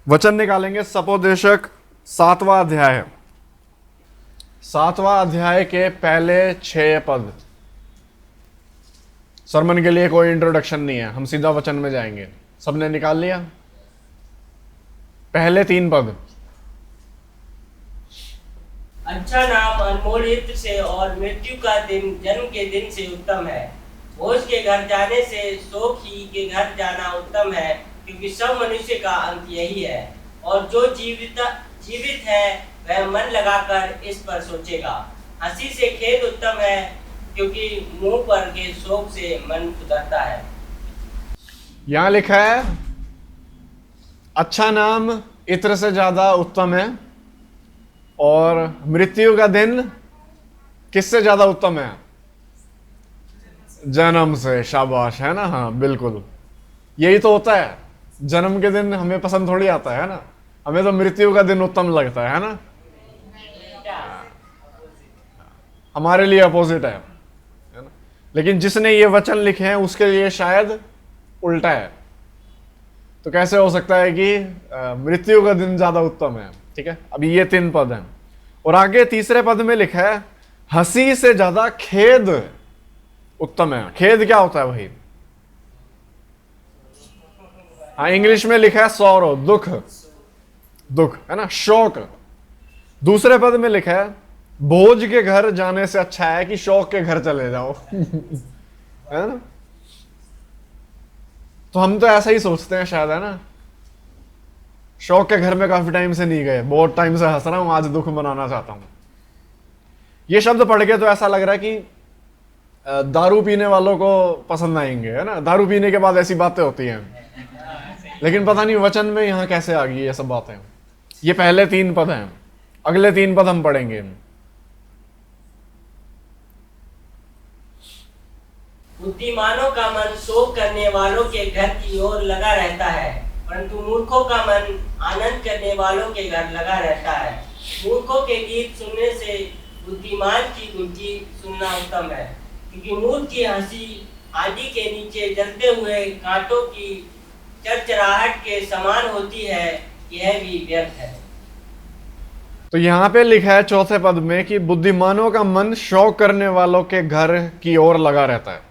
वचन निकालेंगे सपोदेशक 7वां अध्याय, 7वां अध्याय के पहले 6 पद। सरमन के लिए कोई इंट्रोडक्शन नहीं है, हम सीधा वचन में जाएंगे। सबने निकाल लिया? पहले 3 पद। अच्छा नाम अनमोल हित से और मृत्यु का दिन जन्म के दिन से उत्तम है। भोज के घर जाने से शोक ही के घर जाना उत्तम है, क्योंकि सब मनुष्य का अंत यही है। और जो जीवित है वह मन लगाकर इस पर सोचेगा। हंसी से खेद उत्तम है, क्योंकि मुंह पर के शोक से मन उतरता है। यहां लिखा है अच्छा नाम इत्र से ज्यादा उत्तम है, और मृत्यु का दिन किससे ज्यादा उत्तम है? जन्म से। शाबाश, है ना? हाँ बिल्कुल, यही तो होता है। जन्म के दिन हमें पसंद थोड़ी आता है ना, हमें तो मृत्यु का दिन उत्तम लगता है ना? हमारे लिए अपोजिट है ना? लेकिन जिसने ये वचन लिखे हैं उसके लिए शायद उल्टा है। तो कैसे हो सकता है कि मृत्यु का दिन ज्यादा उत्तम है? ठीक है, अभी ये 3 पद हैं, और आगे तीसरे पद में लिखा है हंसी से ज्यादा खेद उत्तम है। खेद क्या होता है भाई? हाँ, इंग्लिश में लिखा है सौरो, दुख, दुख है ना, शोक। दूसरे पद में लिखा है भोज के घर जाने से अच्छा है कि शोक के घर चले जाओ। है ना? तो हम तो ऐसा ही सोचते हैं शायद, है ना? शौक के घर में काफी टाइम से नहीं गए, बहुत टाइम से हंस रहा हूं, आज दुख मनाना चाहता हूं। ये शब्द पढ़ के तो ऐसा लग रहा है कि दारू पीने वालों को पसंद आएंगे, है ना? दारू पीने के बाद ऐसी बातें होती हैं, लेकिन पता नहीं वचन में यहां कैसे आ गई ये सब बातें। ये पहले 3 पद हैं, अगले 3 पद हम पढ़ेंगे। बुद्धिमानों का मन शोक करने वालों के घर की ओर लगा रहता है, परंतु मूर्खों का मन आनंद करने वालों के घर लगा रहता है। मूर्खों के गीत सुनने से बुद्धिमान की गुंजी सुनना उत्तम है, क्योंकि मूर्ख की हंसी आदि के नीचे जलते हुए कांटों की चरचराहट के समान होती है, यह भी व्यर्थ है। तो यहां पे लिखा है चौथे पद में कि बुद्धिमानों का मन शौक करने वालों के घर की ओर लगा रहता है,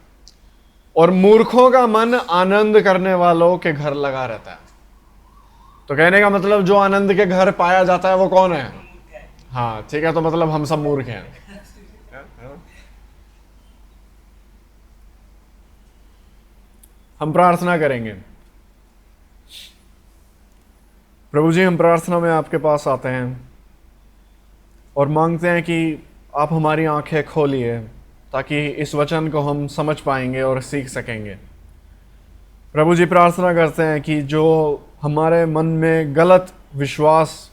और मूर्खों का मन आनंद करने वालों के घर लगा रहता है। तो कहने का मतलब जो आनंद के घर पाया जाता है वो कौन है? हाँ ठीक है, तो मतलब हम सब मूर्ख हैं। हम प्रार्थना करेंगे। प्रभु जी, हम प्रार्थना में आपके पास आते हैं और मांगते हैं कि आप हमारी आंखें खोलिए, ताकि इस वचन को हम समझ पाएंगे और सीख सकेंगे। प्रभु जी, प्रार्थना करते हैं कि जो हमारे मन में गलत विश्वास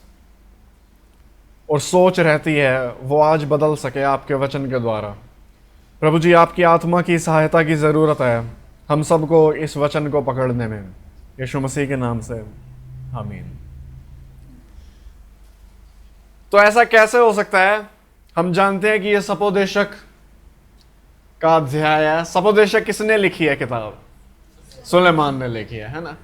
और सोच रहती है वो आज बदल सके आपके वचन के द्वारा। प्रभु जी, आपकी आत्मा की सहायता की ज़रूरत है हम सबको इस वचन को पकड़ने में, यीशु मसीह के नाम से, आमीन। तो ऐसा कैसे हो सकता है? हम जानते हैं कि यह सपोदेशक का अध्याय है। सपोदेशक किसने लिखी है किताब? सुलेमान ने लिखी है ना?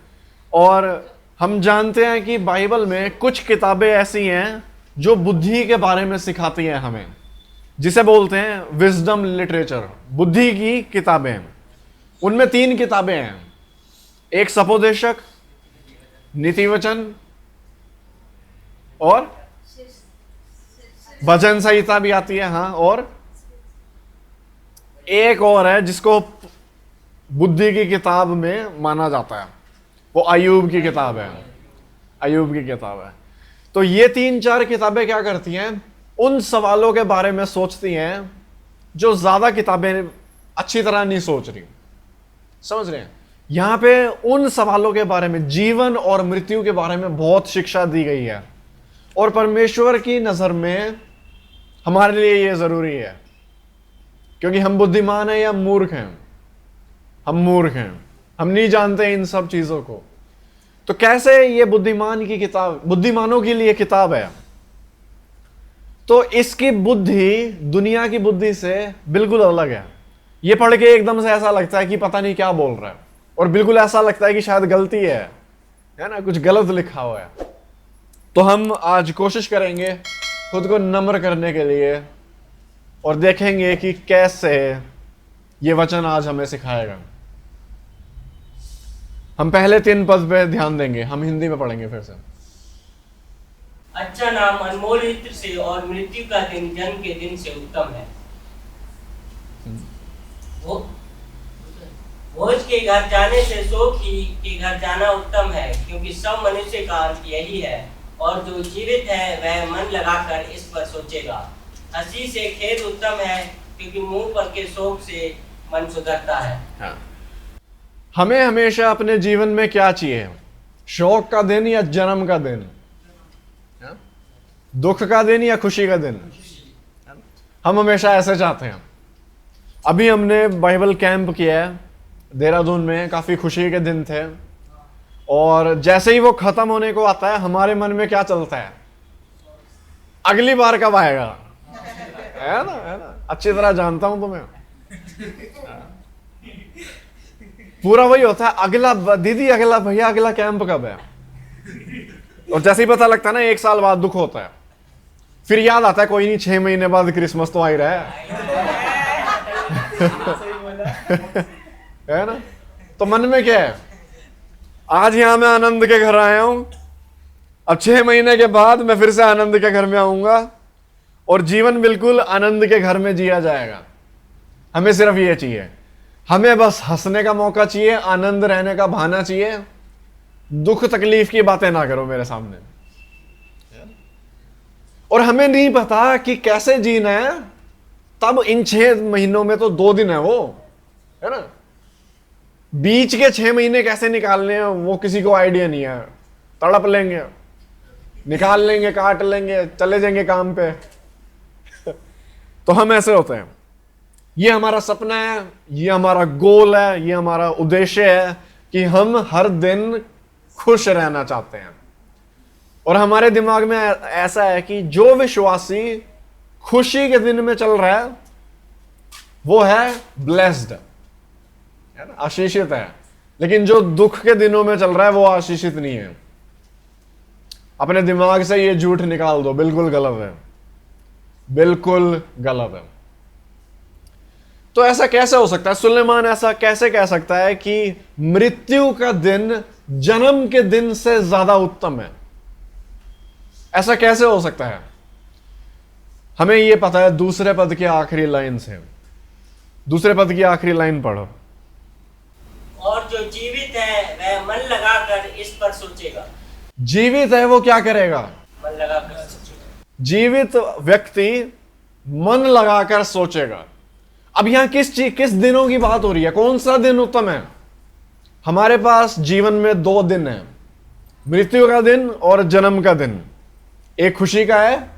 और हम जानते हैं कि बाइबल में कुछ किताबें ऐसी हैं जो बुद्धि के बारे में सिखाती हैं हमें, जिसे बोलते हैं विजडम लिटरेचर, बुद्धि की किताबें। उनमें 3 किताबें हैं, एक सपोदेशक, नीति वचन और भजन संहिता भी आती है। हाँ, और एक और है जिसको बुद्धि की किताब में माना जाता है, वो अय्यूब की किताब है। अय्यूब की किताब है। तो ये 3-4 किताबें क्या करती हैं? उन सवालों के बारे में सोचती हैं जो ज्यादा किताबें अच्छी तरह नहीं सोच रही। समझ रहे हैं? यहां पे उन सवालों के बारे में, जीवन और मृत्यु के बारे में बहुत शिक्षा दी गई है, और परमेश्वर की नजर में हमारे लिए यह जरूरी है, क्योंकि हम बुद्धिमान हैं या मूर्ख हैं? हम मूर्ख हैं, हम नहीं जानते इन सब चीजों को। तो कैसे ये बुद्धिमान की किताब, बुद्धिमानों के लिए किताब है? तो इसकी बुद्धि दुनिया की बुद्धि से बिल्कुल अलग है। ये पढ़ के एकदम से ऐसा लगता है कि पता नहीं क्या बोल रहा है, और बिल्कुल ऐसा लगता है कि शायद गलती है ना, कुछ गलत लिखा हुआ है। तो हम आज कोशिश करेंगे खुद को नम्र करने के लिए और देखेंगे कि कैसे ये वचन आज हमें सिखाएगा। हम पहले 3 पद पे ध्यान देंगे, हम हिंदी में पढ़ेंगे फिर से। अच्छा नाम अनमोल इत्र से और मृत्यु का दिन जन्म के दिन से उत्तम है। वो भोज के घर जाने से शोक ही के घर जाना उत्तम है, क्योंकि सब मनुष्य का अंत यही है, और जो जीवित है वह मन लगाकर इस पर सोचेगा। हंसी से खेद उत्तम है, क्योंकि मुंह पर के शोक से मन सुधरता है। हाँ। हमें हमेशा अपने जीवन में क्या चाहिए? शोक का दिन या जन्म का दिन? हाँ? दुख का दिन या खुशी का दिन? हम हमेशा ऐसे चाहते हैं। अभी हमने बाइबल कैंप किया है देहरादून में, काफी खुशी के दिन थे, और जैसे ही वो खत्म होने को आता है हमारे मन में क्या चलता है? अगली बार कब आएगा? है ना, अच्छी तरह जानता हूं तुम्हें। पूरा वही होता है, अगला दीदी, अगला भैया, अगला कैंप कब है? और जैसे ही पता लगता है ना 1 साल बाद दुख होता है, फिर याद आता है कोई नहीं 6 महीने बाद क्रिसमस तो आ ही रहा है ना? तो मन में क्या है? आज यहां मैं आनंद के घर आया हूं, अब 6 महीने के बाद मैं फिर से आनंद के घर में आऊंगा और जीवन बिल्कुल आनंद के घर में जिया जाएगा। हमें सिर्फ ये चाहिए, हमें बस हंसने का मौका चाहिए, आनंद रहने का बहाना चाहिए। दुख तकलीफ की बातें ना करो मेरे सामने। और हमें नहीं पता कि कैसे जीना है, तब इन 6 महीनों में तो 2 दिन है वो, है ना? बीच के 6 महीने कैसे निकालने हैं वो किसी को आइडिया नहीं है। तड़प लेंगे, निकाल लेंगे, काट लेंगे, चले जाएंगे काम पे। तो हम ऐसे होते हैं। ये हमारा सपना है, ये हमारा गोल है, ये हमारा उद्देश्य है कि हम हर दिन खुश रहना चाहते हैं। और हमारे दिमाग में ऐसा है कि जो विश्वासी खुशी के दिन में चल रहा है वो है ब्लेस्ड, है ना, आशीषित है। लेकिन जो दुख के दिनों में चल रहा है वो आशीषित नहीं है। अपने दिमाग से ये झूठ निकाल दो, बिल्कुल गलत है, बिल्कुल गलत है। तो ऐसा कैसे हो सकता है? सुलेमान ऐसा कैसे कह सकता है कि मृत्यु का दिन जन्म के दिन से ज्यादा उत्तम है? ऐसा कैसे हो सकता है? हमें यह पता है दूसरे पद की आखिरी लाइन से। दूसरे पद की आखिरी लाइन पढ़ो। और जो जीवित है वह मन लगाकर इस पर सोचेगा। जीवित है वो क्या करेगा? मन लगाकर सोचेगा। जीवित व्यक्ति मन लगाकर सोचेगा। अब यहां किस दिनों की बात हो रही है? कौन सा दिन उत्तम है? हमारे पास जीवन में 2 दिन है, मृत्यु का दिन और जन्म का दिन। एक खुशी का है,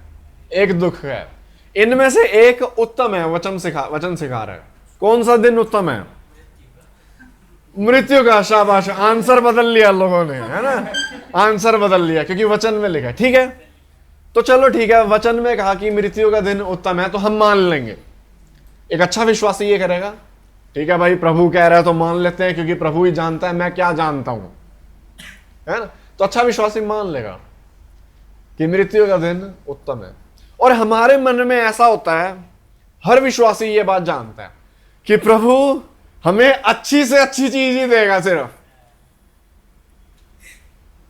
एक दुख का है। इनमें से एक उत्तम है, वचन सिखा रहा है। कौन सा दिन उत्तम है? मृत्यु का। शाबाश, आंसर बदल लिया लोगों ने, है ना? आंसर बदल लिया क्योंकि वचन में लिखा है। ठीक है, तो चलो ठीक है, वचन में कहा कि मृत्यु का दिन उत्तम है तो हम मान लेंगे। एक अच्छा विश्वासी ये करेगा, ठीक है भाई, प्रभु कह रहा है तो मान लेते हैं, क्योंकि प्रभु ही जानता है, मैं क्या जानता हूं, है ना? तो अच्छा विश्वासी मान लेगा कि मृत्यु का दिन उत्तम है। और हमारे मन में ऐसा होता है, हर विश्वासी ये बात जानता है कि प्रभु हमें अच्छी से अच्छी चीज ही देगा। सिर्फ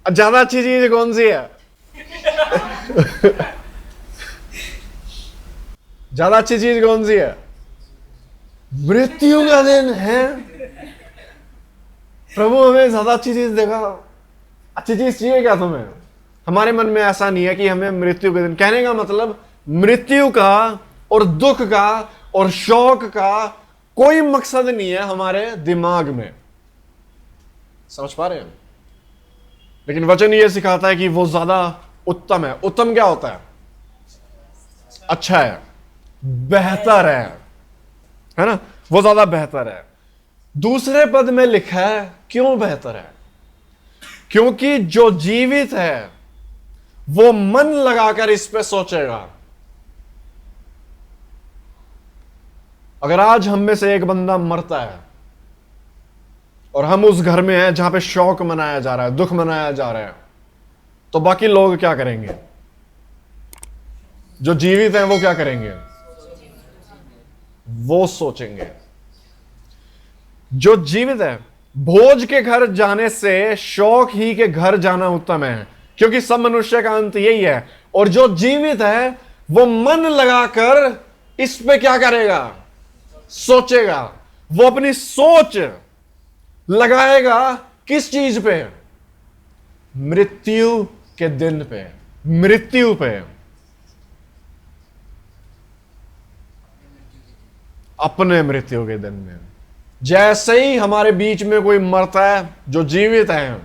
ज्यादा अच्छी चीज कौन सी है? ज्यादा अच्छी चीज कौन सी है? मृत्यु का दिन है। प्रभु हमें ज्यादा अच्छी चीज देगा। अच्छी चीज चाहिए क्या तुम्हें? हमारे मन में ऐसा नहीं है कि हमें मृत्यु के दिन, कहने का मतलब मृत्यु का और दुख का और शोक का कोई मकसद नहीं है हमारे दिमाग में। समझ पा रहे हैं? लेकिन वचन ये सिखाता है कि वो ज्यादा उत्तम है। उत्तम क्या होता है? अच्छा है, बेहतर है ना? वो ज्यादा बेहतर है। दूसरे पद में लिखा है क्यों बेहतर है? क्योंकि जो जीवित है वो मन लगाकर इस पे सोचेगा। अगर आज हम में से एक बंदा मरता है और हम उस घर में हैं जहां पे शोक मनाया जा रहा है, दुख मनाया जा रहा है, तो बाकी लोग क्या करेंगे? जो जीवित हैं वो क्या करेंगे? वो सोचेंगे। जो जीवित है, भोज के घर जाने से शौक ही के घर जाना उत्तम है, क्योंकि सब मनुष्य का अंत यही है। और जो जीवित है वो मन लगाकर इस पे क्या करेगा? सोचेगा। वो अपनी सोच लगाएगा किस चीज पे? मृत्यु के दिन पे, मृत्यु पे, अपने मृत्यु के दिन में। जैसे ही हमारे बीच में कोई मरता है, जो जीवित है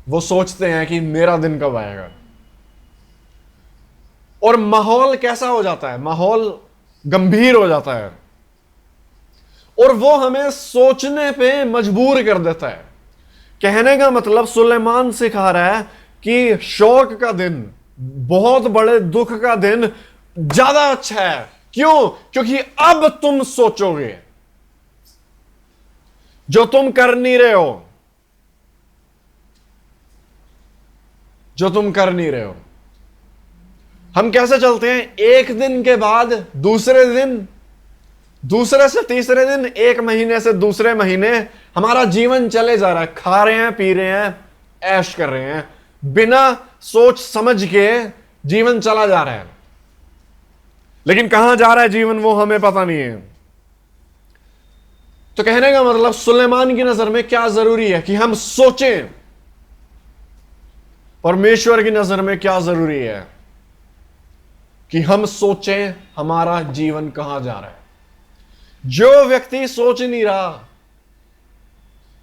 वो सोचते हैं कि मेरा दिन कब आएगा। और माहौल कैसा हो जाता है? माहौल गंभीर हो जाता है और वो हमें सोचने पे मजबूर कर देता है। कहने का मतलब सुलेमान सिखा रहा है कि शौक का दिन, बहुत बड़े दुख का दिन ज्यादा अच्छा है। क्यों? क्योंकि अब तुम सोचोगे जो तुम कर नहीं रहे हो, जो तुम कर नहीं रहे हो। हम कैसे चलते हैं? एक दिन के बाद दूसरे दिन, दूसरे से तीसरे दिन, एक महीने से दूसरे महीने हमारा जीवन चले जा रहा है। खा रहे हैं, पी रहे हैं, ऐश कर रहे हैं, बिना सोच समझ के जीवन चला जा रहा है। लेकिन कहां जा रहा है जीवन वो हमें पता नहीं है। तो कहने का मतलब सुलेमान की नजर में क्या जरूरी है कि हम सोचें, परमेश्वर की नजर में क्या जरूरी है कि हम सोचें हमारा जीवन कहां जा रहा है। जो व्यक्ति सोच नहीं रहा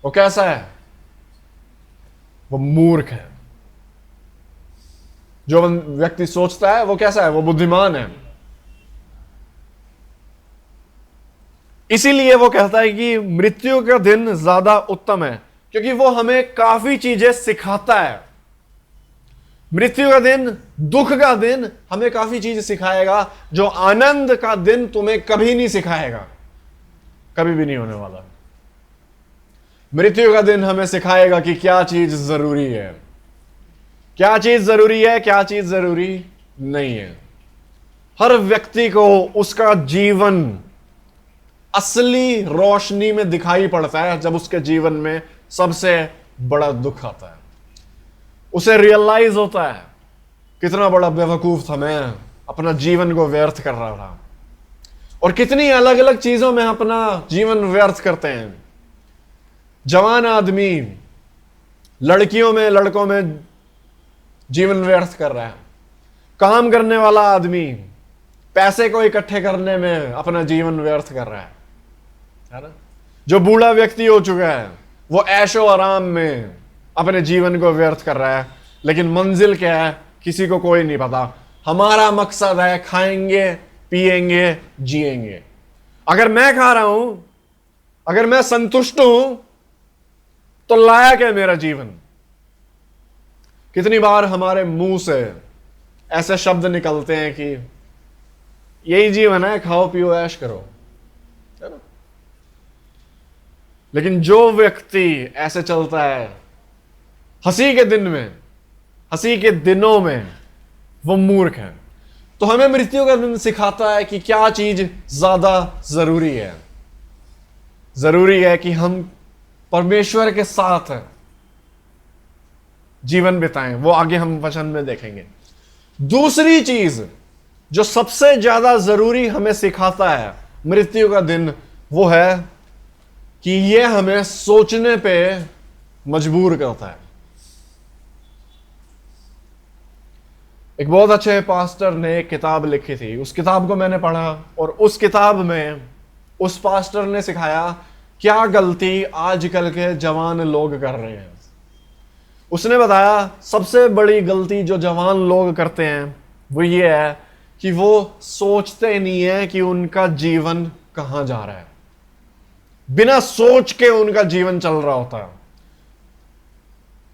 वो कैसा है? वो मूर्ख है। जो व्यक्ति सोचता है वो कैसा है? वो बुद्धिमान है। इसीलिए वो कहता है कि मृत्यु का दिन ज्यादा उत्तम है, क्योंकि वो हमें काफी चीजें सिखाता है। मृत्यु का दिन, दुख का दिन हमें काफी चीज सिखाएगा, जो आनंद का दिन तुम्हें कभी नहीं सिखाएगा, कभी भी नहीं होने वाला। मृत्यु का दिन हमें सिखाएगा कि क्या चीज जरूरी है, क्या चीज जरूरी है, क्या चीज जरूरी नहीं है। हर व्यक्ति को उसका जीवन असली रोशनी में दिखाई पड़ता है जब उसके जीवन में सबसे बड़ा दुख आता है। उसे रियलाइज होता है कितना बड़ा बेवकूफ था मैं, अपना जीवन को व्यर्थ कर रहा था। और कितनी अलग अलग चीजों में अपना जीवन व्यर्थ करते हैं। जवान आदमी लड़कियों में, लड़कों में जीवन व्यर्थ कर रहा है। काम करने वाला आदमी पैसे को इकट्ठे करने में अपना जीवन व्यर्थ कर रहा है ना? जो बूढ़ा व्यक्ति हो चुका है वो ऐशो आराम में अपने जीवन को व्यर्थ कर रहा है। लेकिन मंजिल क्या है किसी को कोई नहीं पता। हमारा मकसद है खाएंगे, पिएंगे, जिएंगे। अगर मैं खा रहा हूं, अगर मैं संतुष्ट हूं, तो लायक है मेरा जीवन। कितनी बार हमारे मुंह से ऐसे शब्द निकलते हैं कि यही जीवन है, खाओ पियो ऐश करो, है ना? लेकिन जो व्यक्ति ऐसे चलता है हंसी के दिन में, हंसी के दिनों में, वो मूर्ख है। तो हमें मृत्यु का दिन सिखाता है कि क्या चीज ज्यादा जरूरी है। जरूरी है कि हम परमेश्वर के साथ जीवन बिताएं। वो आगे हम वचन में देखेंगे। दूसरी चीज जो सबसे ज्यादा जरूरी हमें सिखाता है मृत्यु का दिन, वो है कि यह हमें सोचने पे मजबूर करता है। एक बहुत अच्छे पास्टर ने एक किताब लिखी थी, उस किताब को मैंने पढ़ा और उस किताब में उस पास्टर ने सिखाया क्या गलती आजकल के जवान लोग कर रहे हैं। उसने बताया सबसे बड़ी गलती जो जवान लोग करते हैं वो ये है कि वो सोचते नहीं है कि उनका जीवन कहां जा रहा है। बिना सोच के उनका जीवन चल रहा होता है।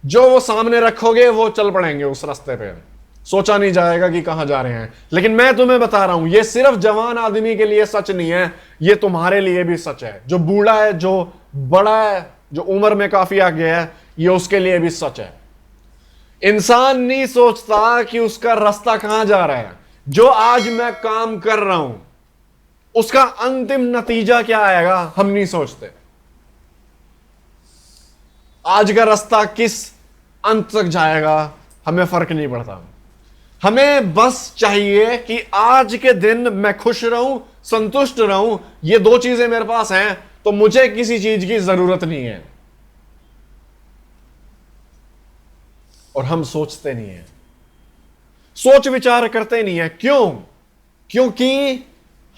जो वो सामने रखोगे वो चल पड़ेंगे उस रास्ते पे, सोचा नहीं जाएगा कि कहां जा रहे हैं। लेकिन मैं तुम्हें बता रहा हूं, ये सिर्फ जवान आदमी के लिए सच नहीं है, ये तुम्हारे लिए भी सच है। जो बूढ़ा है, जो बड़ा है, जो उम्र में काफी आगे है, ये उसके लिए भी सच है। इंसान नहीं सोचता कि उसका रास्ता कहां जा रहा है। जो आज मैं काम कर रहा हूं उसका अंतिम नतीजा क्या आएगा हम नहीं सोचते। आज का रास्ता किस अंत तक जाएगा हमें फर्क नहीं पड़ता। हमें बस चाहिए कि आज के दिन मैं खुश रहूं, संतुष्ट रहूं। ये दो चीजें मेरे पास हैं तो मुझे किसी चीज की जरूरत नहीं है। और हम सोचते नहीं है, सोच विचार करते नहीं है। क्यों? क्योंकि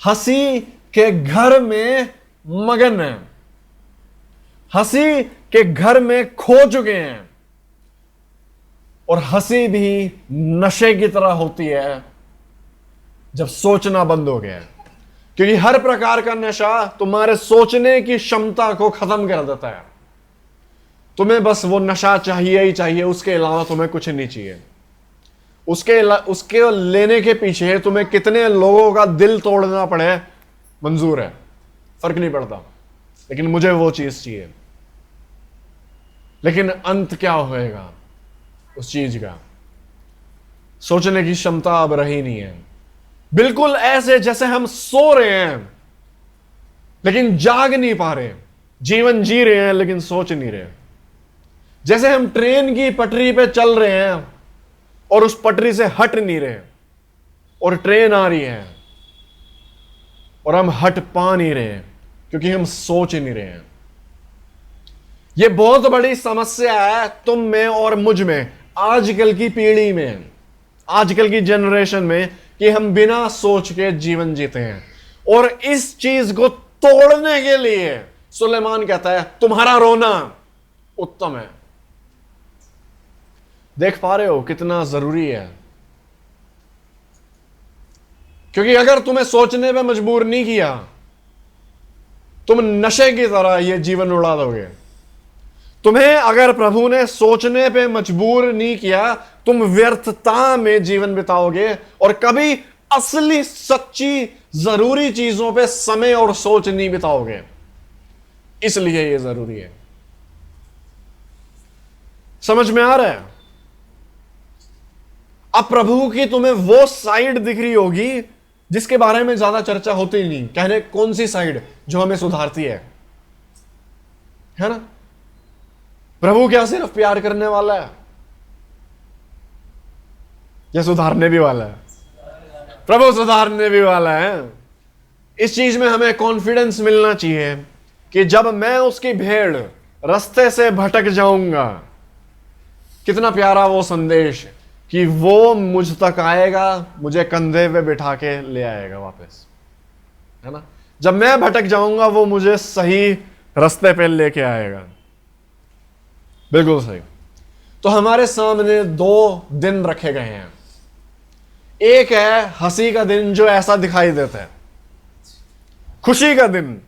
हंसी के घर में मगन है, हंसी के घर में खो चुके हैं। और हंसी भी नशे की तरह होती है जब सोचना बंद हो गया। क्योंकि हर प्रकार का नशा तुम्हारे सोचने की क्षमता को खत्म कर देता है। तुम्हें बस वो नशा चाहिए ही चाहिए, उसके अलावा तुम्हें कुछ नहीं चाहिए। उसके लेने के पीछे तुम्हें कितने लोगों का दिल तोड़ना पड़े मंजूर है, फर्क नहीं पड़ता, लेकिन मुझे वो चीज चाहिए। लेकिन अंत क्या होएगा उस चीज का? सोचने की क्षमता अब रही नहीं है। बिल्कुल ऐसे जैसे हम सो रहे हैं लेकिन जाग नहीं पा रहे, जीवन जी रहे हैं लेकिन सोच नहीं रहे। जैसे हम ट्रेन की पटरी पे चल रहे हैं और उस पटरी से हट नहीं रहे, और ट्रेन आ रही है और हम हट पा नहीं रहे क्योंकि हम सोच नहीं रहे हैं। यह बहुत बड़ी समस्या है तुम में और मुझ में, आजकल की पीढ़ी में, आजकल की जनरेशन में, कि हम बिना सोच के जीवन जीते हैं। और इस चीज को तोड़ने के लिए सुलेमान कहता है तुम्हारा रोना उत्तम है। देख पा रहे हो कितना जरूरी है? क्योंकि अगर तुम्हें सोचने पे मजबूर नहीं किया, तुम नशे की तरह यह जीवन उड़ा दोगे। तुम्हें अगर प्रभु ने सोचने पे मजबूर नहीं किया, तुम व्यर्थता में जीवन बिताओगे और कभी असली सच्ची जरूरी चीजों पे समय और सोच नहीं बिताओगे। इसलिए यह जरूरी है। समझ में आ रहा है? अब प्रभु की तुम्हें वो साइड दिख रही होगी जिसके बारे में ज्यादा चर्चा होती ही नहीं। कहने कौन सी साइड? जो हमें सुधारती है ना? प्रभु क्या सिर्फ प्यार करने वाला है या सुधारने भी वाला है? प्रभु सुधारने भी वाला है। इस चीज में हमें कॉन्फिडेंस मिलना चाहिए कि जब मैं उसकी भेड़ रास्ते से भटक जाऊंगा, कितना प्यारा वो संदेश कि वो मुझ तक आएगा, मुझे कंधे पे बिठा के ले आएगा वापस, है ना? जब मैं भटक जाऊंगा वो मुझे सही रास्ते पे लेके आएगा। बिल्कुल सही। तो हमारे सामने दो दिन रखे गए हैं। एक है हंसी का दिन जो ऐसा दिखाई देता है, खुशी का दिन,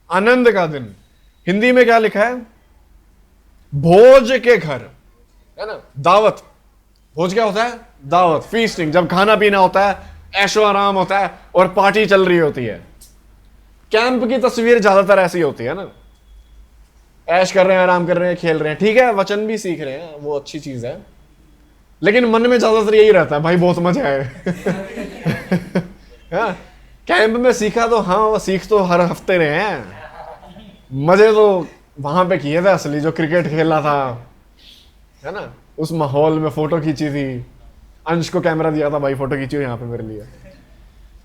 आनंद का दिन। हिंदी में क्या लिखा है? भोज के घर, है ना? दावत। भोज क्या होता है? दावत, फीस्टिंग। जब खाना पीना होता है, ऐशो आराम होता है और पार्टी चल रही होती है। कैंप की तस्वीर ज्यादातर ऐसी होती है ना, ऐश कर रहे हैं, आराम कर रहे हैं, खेल रहे हैं। ठीक है, वचन भी सीख रहे हैं, वो अच्छी चीज है, लेकिन मन में ज्यादातर यही रहता है, भाई बहुत मजा आए। कैंप में सीखा तो हाँ, सीख तो हर हफ्ते रहे हैं, मजे तो वहां पे किए थे असली, जो क्रिकेट खेला था, है ना? उस माहौल में फोटो खींची थी, अंश को कैमरा दिया था, भाई फोटो खींची यहाँ पे मेरे लिए।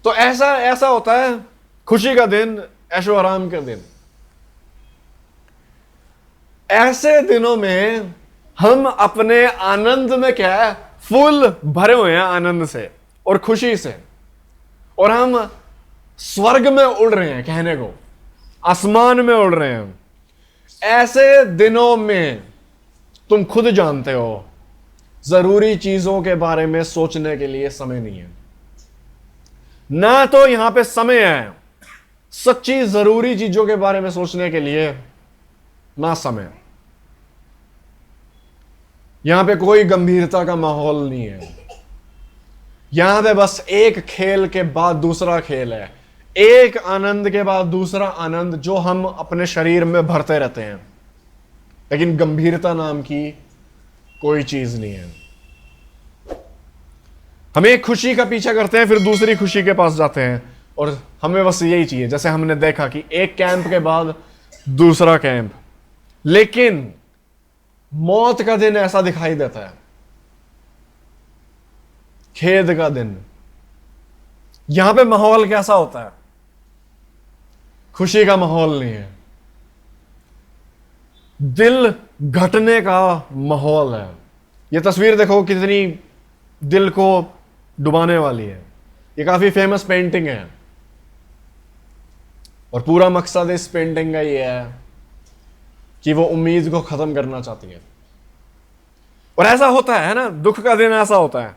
तो ऐसा होता है खुशी का दिन, ऐशो आराम का दिन। ऐसे दिनों में हम अपने आनंद में क्या है, फुल भरे हुए हैं आनंद से और खुशी से, और हम स्वर्ग में उड़ रहे हैं, कहने को आसमान में उड़ रहे हैं। ऐसे दिनों में तुम खुद जानते हो जरूरी चीजों के बारे में सोचने के लिए समय नहीं है। ना तो यहां पे समय है सच्ची जरूरी चीजों के बारे में सोचने के लिए, ना समय। यहां पे कोई गंभीरता का माहौल नहीं है। यहां पे बस एक खेल के बाद दूसरा खेल है, एक आनंद के बाद दूसरा आनंद, जो हम अपने शरीर में भरते रहते हैं, लेकिन गंभीरता नाम की कोई चीज नहीं है। हम एक खुशी का पीछा करते हैं, फिर दूसरी खुशी के पास जाते हैं, और हमें बस यही चाहिए। जैसे हमने देखा कि एक कैंप के बाद दूसरा कैंप, लेकिन मौत का दिन ऐसा दिखाई देता है, खेद का दिन। यहां पे माहौल कैसा होता है? खुशी का माहौल नहीं है, दिल घटने का माहौल है। यह तस्वीर देखो कितनी दिल को डुबाने वाली है। ये काफी फेमस पेंटिंग है, और पूरा मकसद इस पेंटिंग का ये है कि वो उम्मीद को खत्म करना चाहती है। और ऐसा होता है ना, दुख का दिन ऐसा होता है।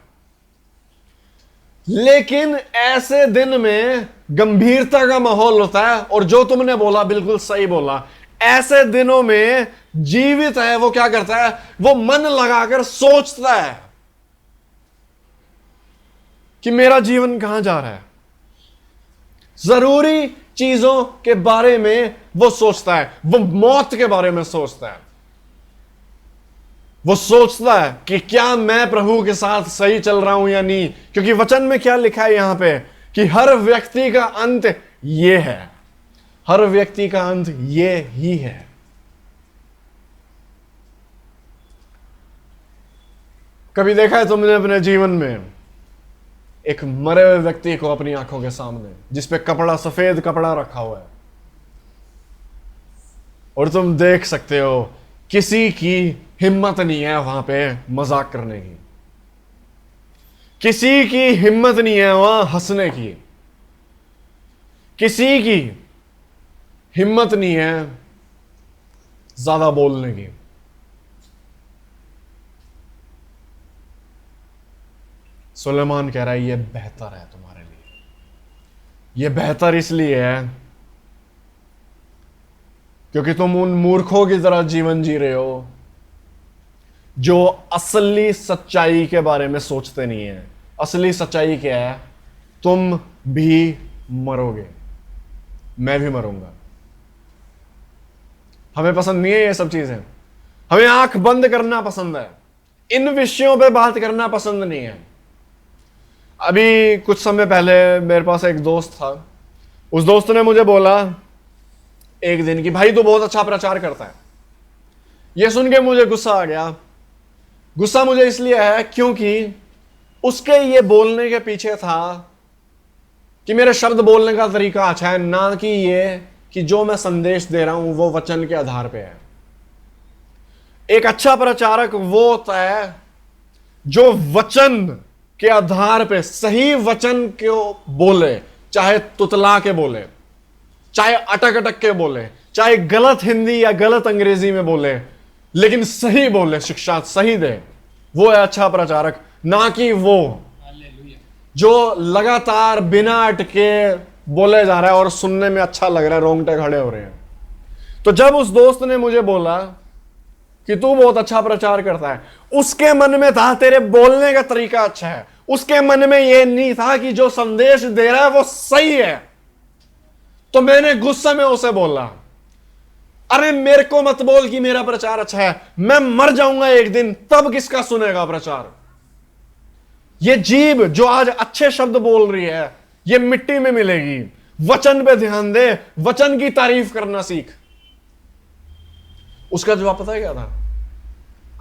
लेकिन ऐसे दिन में गंभीरता का माहौल होता है, और जो तुमने बोला बिल्कुल सही बोला, ऐसे दिनों में जीवित है वो क्या करता है? वो मन लगाकर सोचता है कि मेरा जीवन कहां जा रहा है। जरूरी चीजों के बारे में वो सोचता है, वो मौत के बारे में सोचता है। वो सोचता है कि क्या मैं प्रभु के साथ सही चल रहा हूं या नहीं, क्योंकि वचन में क्या लिखा है यहां पे कि हर व्यक्ति का अंत ये है, हर व्यक्ति का अंत ये ही है। कभी देखा है तुमने अपने जीवन में एक मरे हुए व्यक्ति को अपनी आंखों के सामने, जिसपे कपड़ा, सफेद कपड़ा रखा हुआ है, और तुम देख सकते हो किसी की हिम्मत नहीं है वहां पे मजाक करने की, किसी की हिम्मत नहीं है वहां हंसने की, किसी की हिम्मत नहीं है ज्यादा बोलने की। सुलेमान कह रहा है ये बेहतर है तुम्हारे लिए। ये बेहतर इसलिए है क्योंकि तुम उन मूर्खों की तरह जीवन जी रहे हो जो असली सच्चाई के बारे में सोचते नहीं है। असली सच्चाई क्या है? तुम भी मरोगे, मैं भी मरूंगा। हमें पसंद नहीं है ये सब चीजें। हमें आंख बंद करना पसंद है, इन विषयों पे बात करना पसंद नहीं है। अभी कुछ समय पहले मेरे पास एक दोस्त था। उस दोस्त ने मुझे बोला एक दिन कि भाई तू बहुत अच्छा प्रचार करता है। यह सुन के मुझे गुस्सा आ गया। गुस्सा मुझे इसलिए है क्योंकि उसके ये बोलने के पीछे था कि मेरे शब्द बोलने का तरीका अच्छा है, ना कि ये कि जो मैं संदेश दे रहा हूं वो वचन के आधार पे है। एक अच्छा प्रचारक वो होता है जो वचन के आधार पे सही वचन को बोले, चाहे तुतला के बोले, चाहे अटक अटक के बोले, चाहे गलत हिंदी या गलत अंग्रेजी में बोले, लेकिन सही बोले, शिक्षा सही दे। वो है अच्छा प्रचारक, ना कि वो जो लगातार बिना अटके बोले जा रहा है और सुनने में अच्छा लग रहा है, रोंगटे खड़े हो रहे हैं। तो जब उस दोस्त ने मुझे बोला कि तू बहुत अच्छा प्रचार करता है, उसके मन में था तेरे बोलने का तरीका अच्छा है, उसके मन में यह नहीं था कि जो संदेश दे रहा है वो सही है। तो मैंने गुस्से में उसे बोला, अरे मेरे को मत बोल कि मेरा प्रचार अच्छा है, मैं मर जाऊंगा एक दिन, तब किसका सुनेगा प्रचार। ये जीभ जो आज अच्छे शब्द बोल रही है ये मिट्टी में मिलेगी। वचन पे ध्यान दे, वचन की तारीफ करना सीख। उसका जवाब पता है क्या था?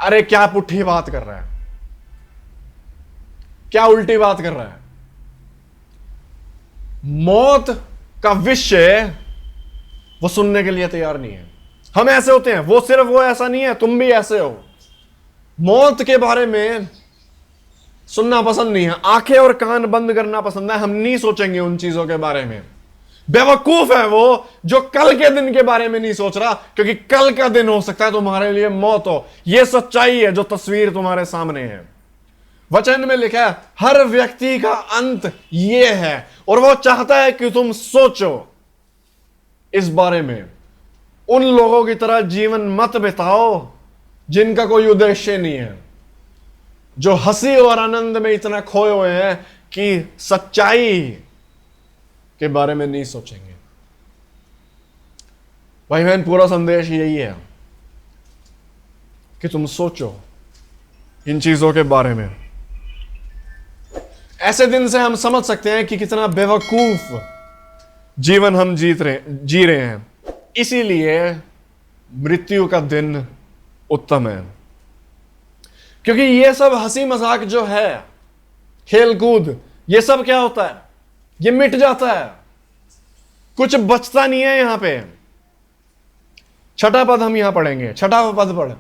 अरे क्या पुट्ठी बात कर रहा है, क्या उल्टी बात कर रहा है। मौत का विषय वो सुनने के लिए तैयार नहीं है। हम ऐसे होते हैं, वो सिर्फ वो ऐसा नहीं है, तुम भी ऐसे हो। मौत के बारे में सुनना पसंद नहीं है, आंखें और कान बंद करना पसंद है। हम नहीं सोचेंगे उन चीजों के बारे में। बेवकूफ है वो जो कल के दिन के बारे में नहीं सोच रहा, क्योंकि कल का दिन हो सकता है तुम्हारे लिए मौत हो। यह सच्चाई है जो तस्वीर तुम्हारे सामने है। वचन में लिखा है हर व्यक्ति का अंत यह है, और वो चाहता है कि तुम सोचो इस बारे में। उन लोगों की तरह जीवन मत बिताओ जिनका कोई उद्देश्य नहीं है, जो हंसी और आनंद में इतना खोए हुए हैं कि सच्चाई के बारे में नहीं सोचेंगे। भाई बहन, पूरा संदेश यही है कि तुम सोचो इन चीजों के बारे में। ऐसे दिन से हम समझ सकते हैं कि कितना बेवकूफ जीवन हम जी रहे हैं। इसीलिए मृत्यु का दिन उत्तम है, क्योंकि ये सब हंसी मजाक जो है, खेल कूद, ये सब क्या होता है, ये मिट जाता है, कुछ बचता नहीं है। यहां पे छठा पद हम यहां पढ़ेंगे, छठा पद पढ़।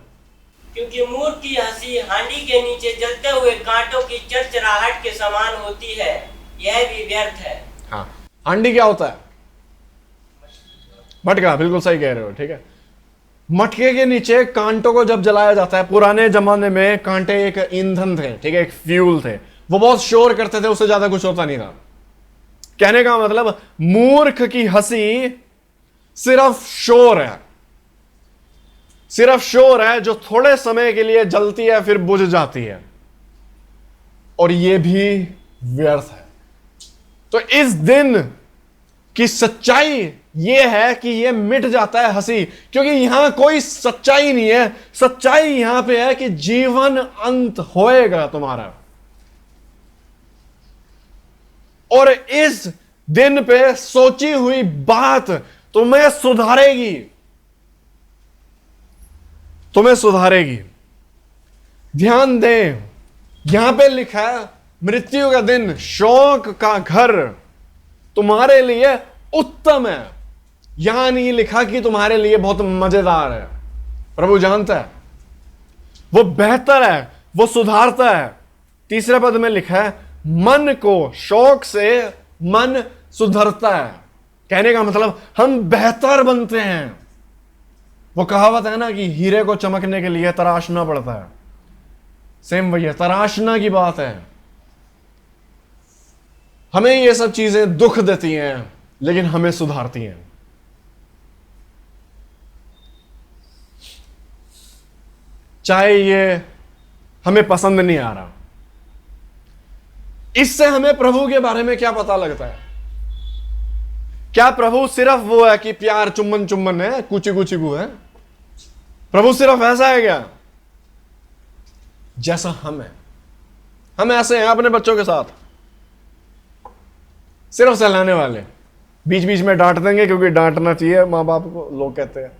क्योंकि मूर्ख की हंसी हांडी के नीचे जलते हुए कांटों की चरचराहट के समान होती है, यह भी व्यर्थ है। हाँ, हांडी क्या होता है? मटका, बिल्कुल सही कह रहे हो, ठीक है। मटके के नीचे कांटों को जब जलाया जाता है, पुराने जमाने में कांटे एक ईंधन थे, ठीक है, एक फ्यूल थे, वो बहुत शोर करते थे, उससे ज्यादा कुछ होता नहीं था। कहने का मतलब मूर्ख की हंसी सिर्फ शोर है, सिर्फ शोर है जो थोड़े समय के लिए जलती है फिर बुझ जाती है, और यह भी व्यर्थ है। तो इस दिन की सच्चाई यह है कि यह मिट जाता है हंसी, क्योंकि यहां कोई सच्चाई नहीं है। सच्चाई यहां पे है कि जीवन अंत होएगा तुम्हारा, और इस दिन पे सोची हुई बात तुम्हें सुधारेगी, तुम्हें सुधारेगी। ध्यान दें, यहां पे लिखा है मृत्यु का दिन, शोक का घर तुम्हारे लिए उत्तम है। यहां नहीं लिखा कि तुम्हारे लिए बहुत मजेदार है। प्रभु जानता है वो बेहतर है, वो सुधारता है। तीसरे पद में लिखा है मन को शौक से मन सुधरता है। कहने का मतलब हम बेहतर बनते हैं। वो कहावत है ना कि हीरे को चमकने के लिए तराशना पड़ता है, सेम वही है, तराशना की बात है। हमें ये सब चीजें दुख देती हैं, लेकिन हमें सुधारती हैं। चाहे ये हमें पसंद नहीं आ रहा, इससे हमें प्रभु के बारे में क्या पता लगता है? क्या प्रभु सिर्फ वो है कि प्यार चुम्बन चुम्बन है, कुची कुची गु है? प्रभु सिर्फ ऐसा है क्या? जैसा हम हैं, हम ऐसे हैं अपने बच्चों के साथ, सिर्फ सहलाने वाले, बीच बीच में डांट देंगे क्योंकि डांटना चाहिए मां बाप को, लोग कहते हैं।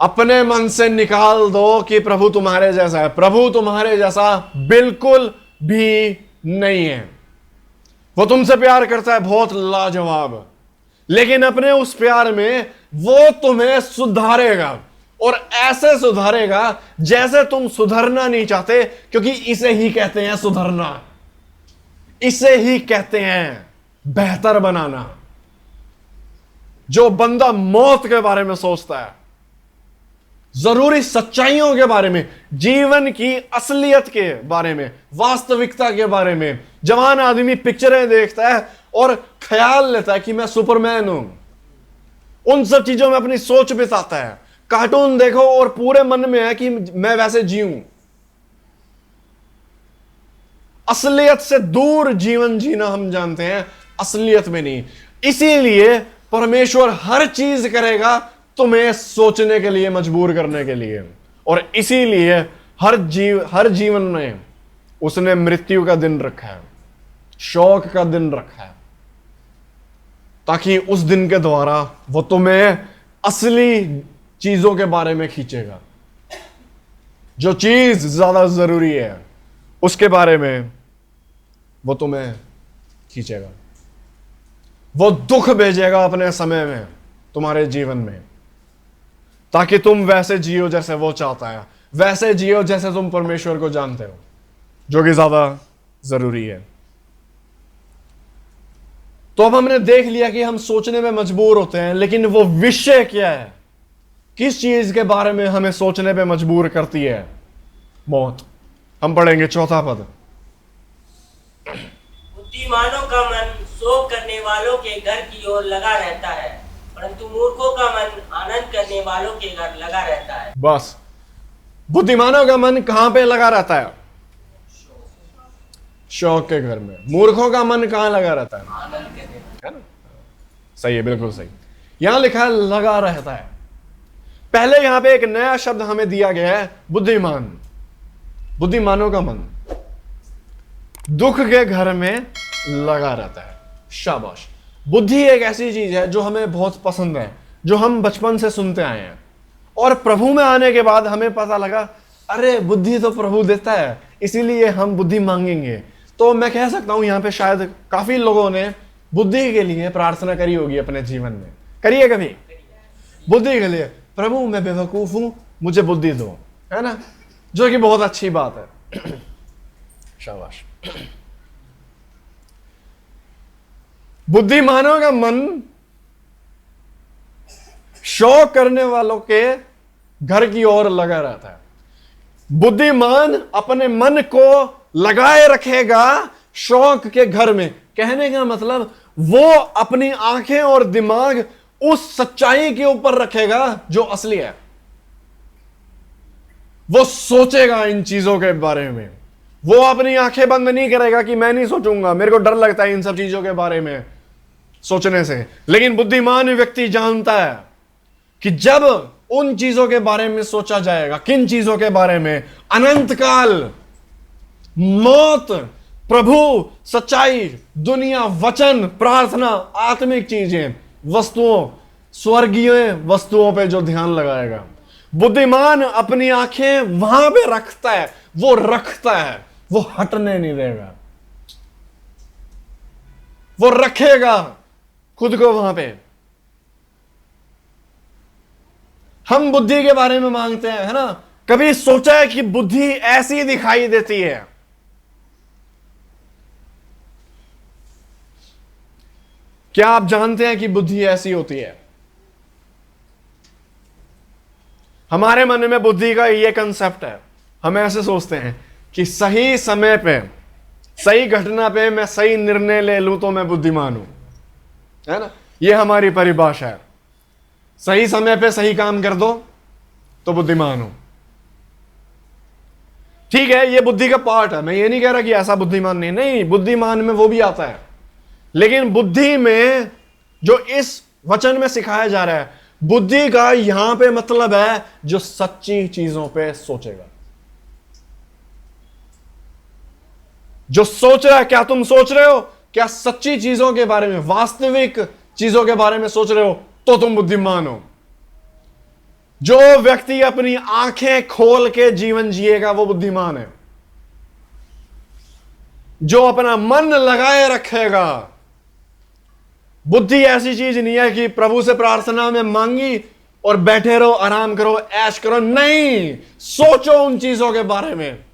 अपने मन से निकाल दो कि प्रभु तुम्हारे जैसा है। प्रभु तुम्हारे जैसा बिल्कुल भी नहीं है। वो तुमसे प्यार करता है बहुत लाजवाब, लेकिन अपने उस प्यार में वो तुम्हें सुधारेगा, और ऐसे सुधारेगा जैसे तुम सुधरना नहीं चाहते, क्योंकि इसे ही कहते हैं सुधरना, इसे ही कहते हैं बेहतर बनाना। जो बंदा मौत के बारे में सोचता है, जरूरी सच्चाइयों के बारे में, जीवन की असलियत के बारे में, वास्तविकता के बारे में, जवान आदमी पिक्चरें देखता है और ख्याल लेता है कि मैं सुपरमैन हूं, उन सब चीजों में अपनी सोच बिताता है। कार्टून देखो और पूरे मन में है कि मैं वैसे जीऊं। असलियत से दूर जीवन जीना हम जानते हैं, असलियत में नहीं। इसीलिए परमेश्वर हर चीज करेगा तुम्हें सोचने के लिए, मजबूर करने के लिए, और इसीलिए हर जीवन में उसने मृत्यु का दिन रखा है, शोक का दिन रखा है, ताकि उस दिन के द्वारा वो तुम्हें असली चीजों के बारे में खींचेगा। जो चीज ज्यादा जरूरी है उसके बारे में वो तुम्हें खींचेगा। वो दुख भेजेगा अपने समय में तुम्हारे जीवन में, ताकि तुम वैसे जियो जैसे वो चाहता है, वैसे जियो जैसे तुम परमेश्वर को जानते हो, जो कि ज्यादा जरूरी है। तो अब हमने देख लिया कि हम सोचने में मजबूर होते हैं, लेकिन वो विषय क्या है, किस चीज के बारे में हमें सोचने पे मजबूर करती है? मौत। हम पढ़ेंगे चौथा पद। बुद्धिमानों का मन शोक करने वालों के घर की ओर लगा रहता है, परंतु मूर्खों का मन आनंद करने वालों के घर लगा रहता है। बस, बुद्धिमानों का मन कहां पे लगा रहता है? शौक के घर में। मूर्खों का मन कहां लगा रहता है? आनंद करने, है ना? सही है, बिल्कुल सही। यहां लिखा है लगा रहता है। पहले यहां पे एक नया शब्द हमें दिया गया है, बुद्धिमान। बुद्धिमानों का मन। दुख के घर में लगा रहता है। शाबाश। बुद्धि एक ऐसी चीज है जो हमें बहुत पसंद है, जो हम बचपन से सुनते आए हैं, और प्रभु में आने के बाद हमें पता लगा अरे बुद्धि तो प्रभु देता है, इसीलिए हम बुद्धि मांगेंगे। तो मैं कह सकता हूं यहां पे शायद काफी लोगों ने बुद्धि के लिए प्रार्थना करी होगी अपने जीवन में। करिए कभी बुद्धि के लिए, प्रभु मैं बेवकूफ हूं, मुझे बुद्धि दो, है ना, जो कि बहुत अच्छी बात है। शाबाश। बुद्धिमानों का मन शौक करने वालों के घर की ओर लगा रहता है। बुद्धिमान अपने मन को लगाए रखेगा शौक के घर में। कहने का मतलब वो अपनी आंखें और दिमाग उस सच्चाई के ऊपर रखेगा जो असली है। वो सोचेगा इन चीजों के बारे में। वो अपनी आंखें बंद नहीं करेगा कि मैं नहीं सोचूंगा, मेरे को डर लगता है इन सब चीजों के बारे में सोचने से। लेकिन बुद्धिमान व्यक्ति जानता है कि जब उन चीजों के बारे में सोचा जाएगा, किन चीजों के बारे में, अनंत काल, मौत, प्रभु, सच्चाई, दुनिया, वचन, प्रार्थना, आत्मिक चीजें, वस्तुओं, स्वर्गीय वस्तुओं पे जो ध्यान लगाएगा, बुद्धिमान अपनी आंखें वहां पे रखता है, वो रखता है, वो हटने नहीं देगा, वो रखेगा खुद को वहां पे। हम बुद्धि के बारे में मांगते हैं, है ना, कभी सोचा है कि बुद्धि ऐसी दिखाई देती है? क्या आप जानते हैं कि बुद्धि ऐसी होती है? हमारे मन में बुद्धि का ये कंसेप्ट है, हम ऐसे सोचते हैं कि सही समय पे, सही घटना पे मैं सही निर्णय ले लूं तो मैं बुद्धिमान हूं, है ना, ये हमारी परिभाषा है। सही समय पे सही काम कर दो तो बुद्धिमान हो। ठीक है, ये बुद्धि का पार्ट है, मैं ये नहीं कह रहा कि ऐसा बुद्धिमान नहीं, बुद्धिमान में वो भी आता है। लेकिन बुद्धि में जो इस वचन में सिखाया जा रहा है, बुद्धि का यहां पे मतलब है जो सच्ची चीजों पे सोचेगा, जो सोच रहा है। क्या तुम सोच रहे हो? क्या सच्ची चीजों के बारे में, वास्तविक चीजों के बारे में सोच रहे हो तो तुम बुद्धिमान हो। जो व्यक्ति अपनी आंखें खोल के जीवन जिएगा वो बुद्धिमान है। जो अपना मन लगाए रखेगा। बुद्धि ऐसी चीज नहीं है कि प्रभु से प्रार्थना में मांगी और बैठे रहो, आराम करो, ऐश करो। नहीं, सोचो उन चीजों के बारे में,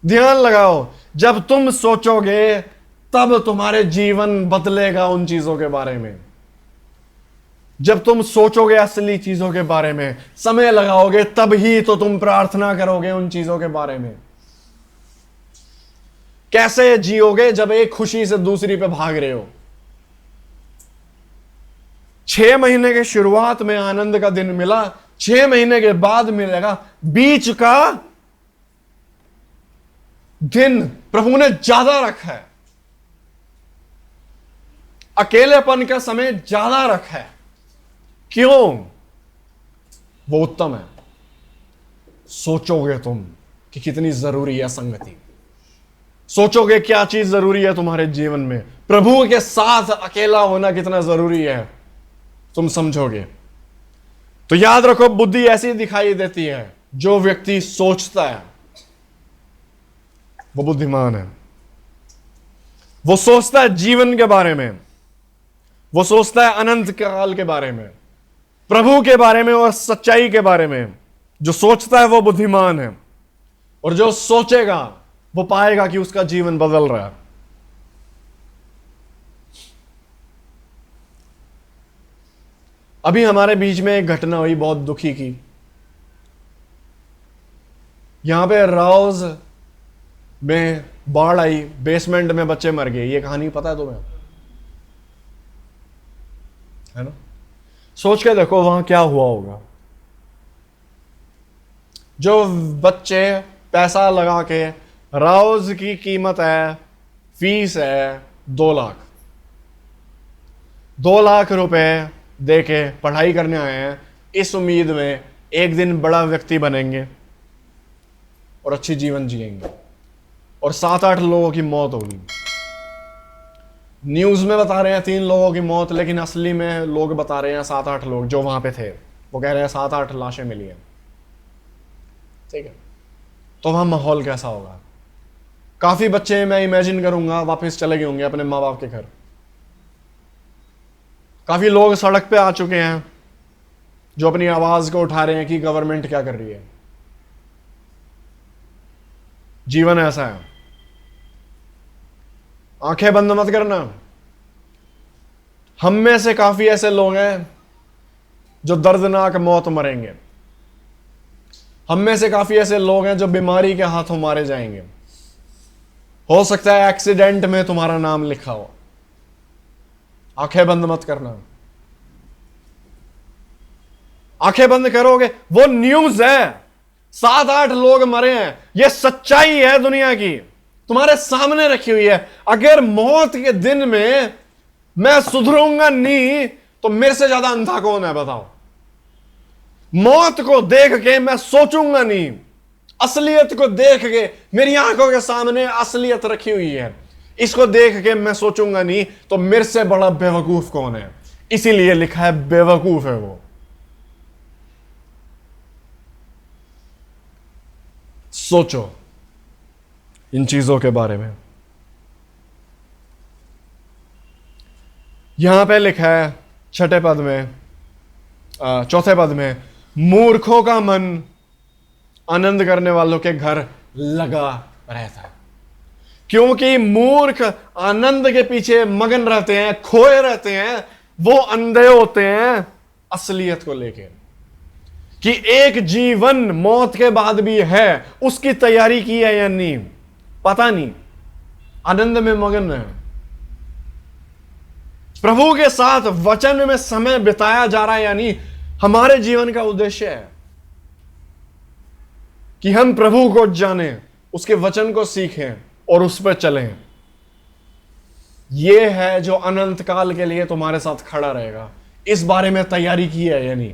ध्यान लगाओ। जब तुम सोचोगे तब तुम्हारे जीवन बदलेगा उन चीजों के बारे में। जब तुम सोचोगे असली चीजों के बारे में, समय लगाओगे, तब ही तो तुम प्रार्थना करोगे उन चीजों के बारे में। कैसे जियोगे जब एक खुशी से दूसरी पे भाग रहे हो? 6 महीने के शुरुआत में आनंद का दिन मिला, 6 महीने के बाद मिलेगा। बीच का दिन प्रभु ने ज्यादा रखा है, अकेलेपन का समय ज्यादा रखा है। क्यों? वो उत्तम है। सोचोगे तुम कि कितनी जरूरी है संगति, सोचोगे क्या चीज जरूरी है तुम्हारे जीवन में, प्रभु के साथ अकेला होना कितना जरूरी है, तुम समझोगे। तो याद रखो, बुद्धि ऐसी दिखाई देती है, जो व्यक्ति सोचता है वो बुद्धिमान है। वो सोचता है जीवन के बारे में, वो सोचता है अनंत काल के बारे में, प्रभु के बारे में और सच्चाई के बारे में। जो सोचता है वो बुद्धिमान है, और जो सोचेगा वो पाएगा कि उसका जीवन बदल रहा है। अभी हमारे बीच में एक घटना हुई बहुत दुखी की। यहां पे राउज में बाढ़ आई, बेसमेंट में बच्चे मर गए। ये कहानी पता है तुम्हें? है ना? सोच के देखो वहां क्या हुआ होगा। जो बच्चे पैसा लगा के, राउज की कीमत है, फीस है 2 लाख, 2 लाख रुपए दे के पढ़ाई करने आए हैं, इस उम्मीद में एक दिन बड़ा व्यक्ति बनेंगे और अच्छी जीवन जिएंगे। और 7-8 लोगों की मौत होगी। न्यूज में बता रहे हैं 3 लोगों की मौत, लेकिन असली में लोग बता रहे हैं 7-8 लोग जो वहां पे थे, वो कह रहे हैं 7-8 लाशें मिली हैं। ठीक है, तो वहां माहौल कैसा होगा? काफी बच्चे मैं इमेजिन करूंगा वापस चले गए होंगे अपने माँ बाप के घर। काफी लोग सड़क पे आ चुके हैं जो अपनी आवाज को उठा रहे हैं कि गवर्नमेंट क्या कर रही है। जीवन ऐसा है। आंखें बंद मत करना। हम में से काफी ऐसे लोग हैं जो दर्दनाक मौत मरेंगे। हम में से काफी ऐसे लोग हैं जो बीमारी के हाथों मारे जाएंगे। हो सकता है एक्सीडेंट में तुम्हारा नाम लिखा हो। आंखें बंद मत करना। आंखें बंद करोगे, वो न्यूज है, 7-8 लोग मरे हैं, ये सच्चाई है दुनिया की, तुम्हारे सामने रखी हुई है। अगर मौत के दिन में मैं सुधरूंगा नहीं तो मेरे से ज्यादा अंधा कौन है बताओ? मौत को देख के मैं सोचूंगा नहीं, असलियत को देख के, मेरी आंखों के सामने असलियत रखी हुई है, इसको देख के मैं सोचूंगा नहीं तो मेरे से बड़ा बेवकूफ कौन है? इसीलिए लिखा है बेवकूफ है वो। सोचो इन चीजों के बारे में। यहां पे लिखा है 6 पद में, 4 पद में, मूर्खों का मन आनंद करने वालों के घर लगा रहता है। क्योंकि मूर्ख आनंद के पीछे मगन रहते हैं, खोए रहते हैं, वो अंधे होते हैं असलियत को लेकर कि एक जीवन मौत के बाद भी है, उसकी तैयारी की है या नहीं पता नहीं, आनंद में मगन है। प्रभु के साथ वचन में समय बिताया जा रहा है या नहीं, हमारे जीवन का उद्देश्य है कि हम प्रभु को जानें, उसके वचन को सीखें और उस पर चलें। यह है जो अनंत काल के लिए तुम्हारे साथ खड़ा रहेगा। इस बारे में तैयारी की है या नहीं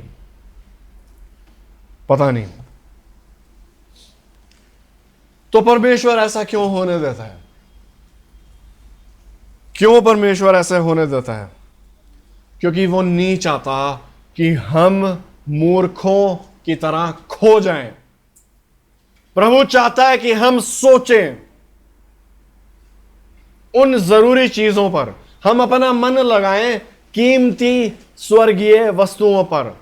पता नहीं। तो परमेश्वर ऐसा क्यों होने देता है? क्यों परमेश्वर ऐसे होने देता है? क्योंकि वो नहीं चाहता कि हम मूर्खों की तरह खो जाएं। प्रभु चाहता है कि हम सोचें उन जरूरी चीजों पर, हम अपना मन लगाएं कीमती स्वर्गीय वस्तुओं पर,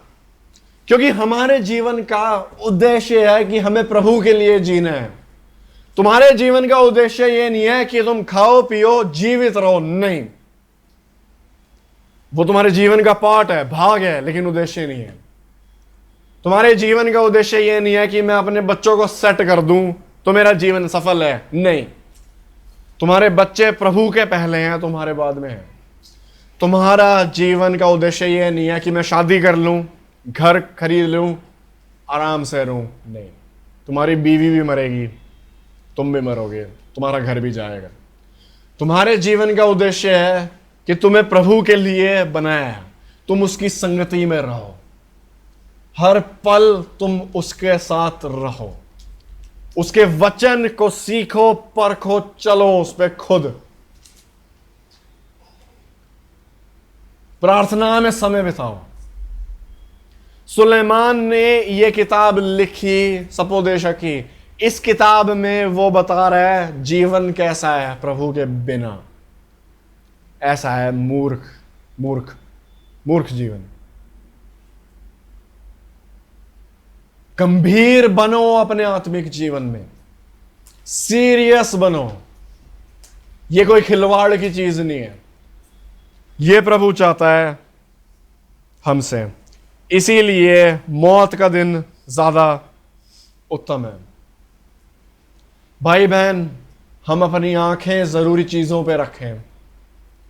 क्योंकि हमारे जीवन का उद्देश्य है कि हमें प्रभु के लिए जीना है। तुम्हारे जीवन का उद्देश्य यह नहीं है कि तुम खाओ पियो जीवित रहो, नहीं, वो तुम्हारे जीवन का पार्ट है, भाग है, लेकिन उद्देश्य नहीं है। तुम्हारे जीवन का उद्देश्य यह नहीं है कि मैं अपने बच्चों को सेट कर दूं तो मेरा जीवन सफल है, नहीं। तुम्हारे बच्चे प्रभु के पहले हैं, तुम्हारे बाद में है। तुम्हारा जीवन का उद्देश्य यह नहीं है कि मैं शादी कर लूं, घर खरीद लूं, आराम से रहूं, नहीं। तुम्हारी बीवी भी मरेगी, तुम भी मरोगे, तुम्हारा घर भी जाएगा। तुम्हारे जीवन का उद्देश्य है कि तुम्हें प्रभु के लिए बनाया है, तुम उसकी संगति में रहो, हर पल तुम उसके साथ रहो, उसके वचन को सीखो, परखो, चलो उस पर खुद, प्रार्थना में समय बिताओ। सुलेमान ने यह किताब लिखी, सपोदेशक की, इस किताब में वो बता रहा है जीवन कैसा है प्रभु के बिना। ऐसा है मूर्ख जीवन। गंभीर बनो अपने आत्मिक जीवन में, सीरियस बनो। ये कोई खिलवाड़ की चीज नहीं है, ये प्रभु चाहता है हमसे। इसीलिए मौत का दिन ज्यादा उत्तम है। भाई बहन, हम अपनी आंखें जरूरी चीजों पे रखें,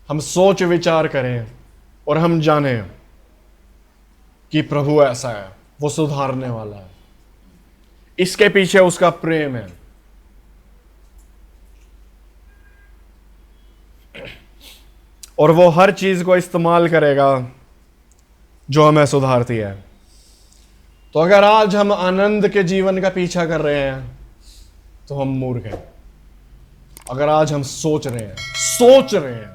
हम सोच विचार करें और हम जानें कि प्रभु ऐसा है, वो सुधारने वाला है, इसके पीछे उसका प्रेम है। और वो हर चीज को इस्तेमाल करेगा जो हमें सुधारती है। तो अगर आज हम आनंद के जीवन का पीछा कर रहे हैं तो हम मूर्ख हैं। अगर आज हम सोच रहे हैं,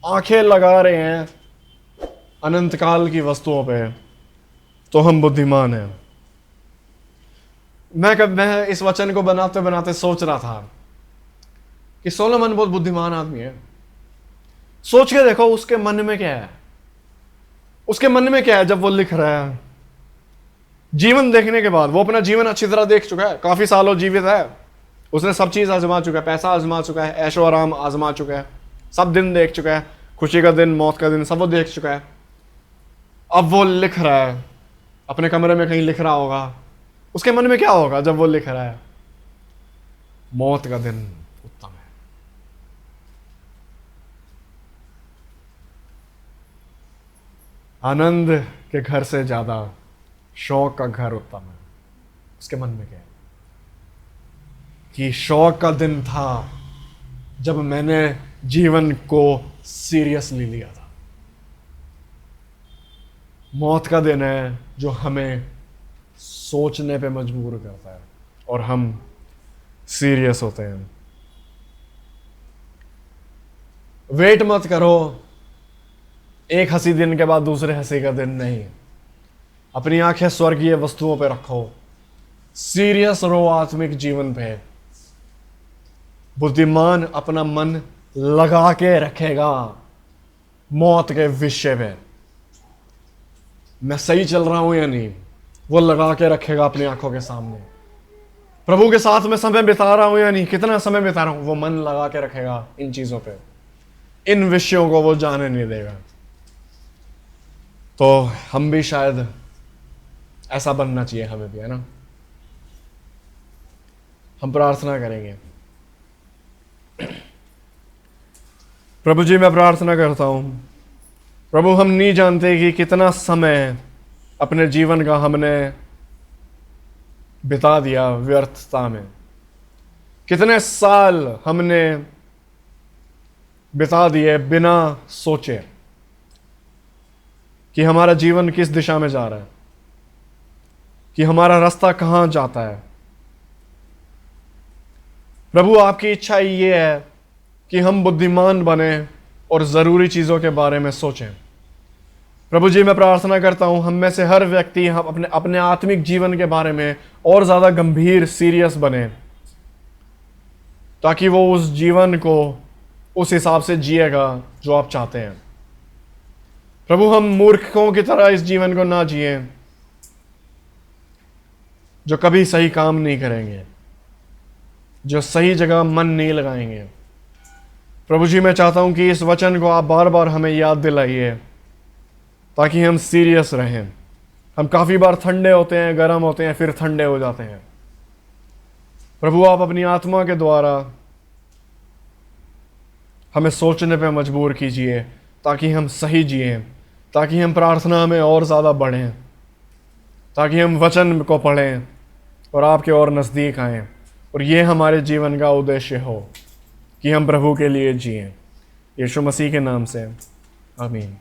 आंखें लगा रहे हैं अनंत काल की वस्तुओं पे, तो हम बुद्धिमान हैं। मैं इस वचन को बनाते बनाते सोच रहा था कि सोलोमन बहुत बुद्धिमान आदमी है। सोच के देखो उसके मन में क्या है, उसके मन में क्या है जब वो लिख रहा है। जीवन देखने के बाद वो अपना जीवन अच्छी तरह देख चुका है, काफी सालों जीवित है, उसने सब चीज आजमा चुका है, पैसा आजमा चुका है, ऐशो आराम आजमा चुका है, सब दिन देख चुका है, खुशी का दिन, मौत का दिन, सब वो देख चुका है। अब वो लिख रहा है, अपने कमरे में कहीं लिख रहा होगा, उसके मन में क्या होगा जब वो लिख रहा है? मौत का दिन उत्तम है। आनंद के घर से ज्यादा शौक का घर उत्तम है। उसके मन में क्या है कि शौक का दिन था जब मैंने जीवन को सीरियसली लिया था। मौत का दिन है जो हमें सोचने पे मजबूर करता है और हम सीरियस होते हैं। वेट मत करो एक हंसी दिन के बाद दूसरे हंसी का दिन नहीं। अपनी आंखें स्वर्गीय वस्तुओं पे रखो, सीरियस रहो आत्मिक जीवन पे। बुद्धिमान अपना मन लगा के रखेगा मौत के विषय पे। मैं सही चल रहा हूं या नहीं, वो लगा के रखेगा अपनी आंखों के सामने। प्रभु के साथ मैं समय बिता रहा हूं या नहीं, कितना समय बिता रहा हूं, वो मन लगा के रखेगा इन चीजों पे। इन विषयों को वो जाने नहीं देगा। तो हम भी शायद ऐसा बनना चाहिए, हमें भी, है ना। हम प्रार्थना करेंगे। प्रभु जी, मैं प्रार्थना करता हूं, प्रभु हम नहीं जानते कि कितना समय अपने जीवन का हमने बिता दिया व्यर्थता में, कितने साल हमने बिता दिए बिना सोचे कि हमारा जीवन किस दिशा में जा रहा है, कि हमारा रास्ता कहां जाता है। प्रभु आपकी इच्छा ये है कि हम बुद्धिमान बने और जरूरी चीजों के बारे में सोचें। प्रभु जी, मैं प्रार्थना करता हूं हम में से हर व्यक्ति हम अपने आत्मिक जीवन के बारे में और ज्यादा गंभीर, सीरियस बने, ताकि वो उस जीवन को उस हिसाब से जिएगा जो आप चाहते हैं। प्रभु, हम मूर्खों की तरह इस जीवन को ना जिए जो कभी सही काम नहीं करेंगे, जो सही जगह मन नहीं लगाएंगे। प्रभु जी, मैं चाहता हूं कि इस वचन को आप बार बार हमें याद दिलाइए ताकि हम सीरियस रहें। हम काफ़ी बार ठंडे होते हैं, गर्म होते हैं, फिर ठंडे हो जाते हैं। प्रभु, आप अपनी आत्मा के द्वारा हमें सोचने पे मजबूर कीजिए ताकि हम सही जिएं, ताकि हम प्रार्थना में और ज़्यादा बढ़ें, ताकि हम वचन को पढ़ें और आपके और नज़दीक आएं, और ये हमारे जीवन का उद्देश्य हो कि हम प्रभु के लिए जिएं। यीशु मसीह के नाम से आमीन।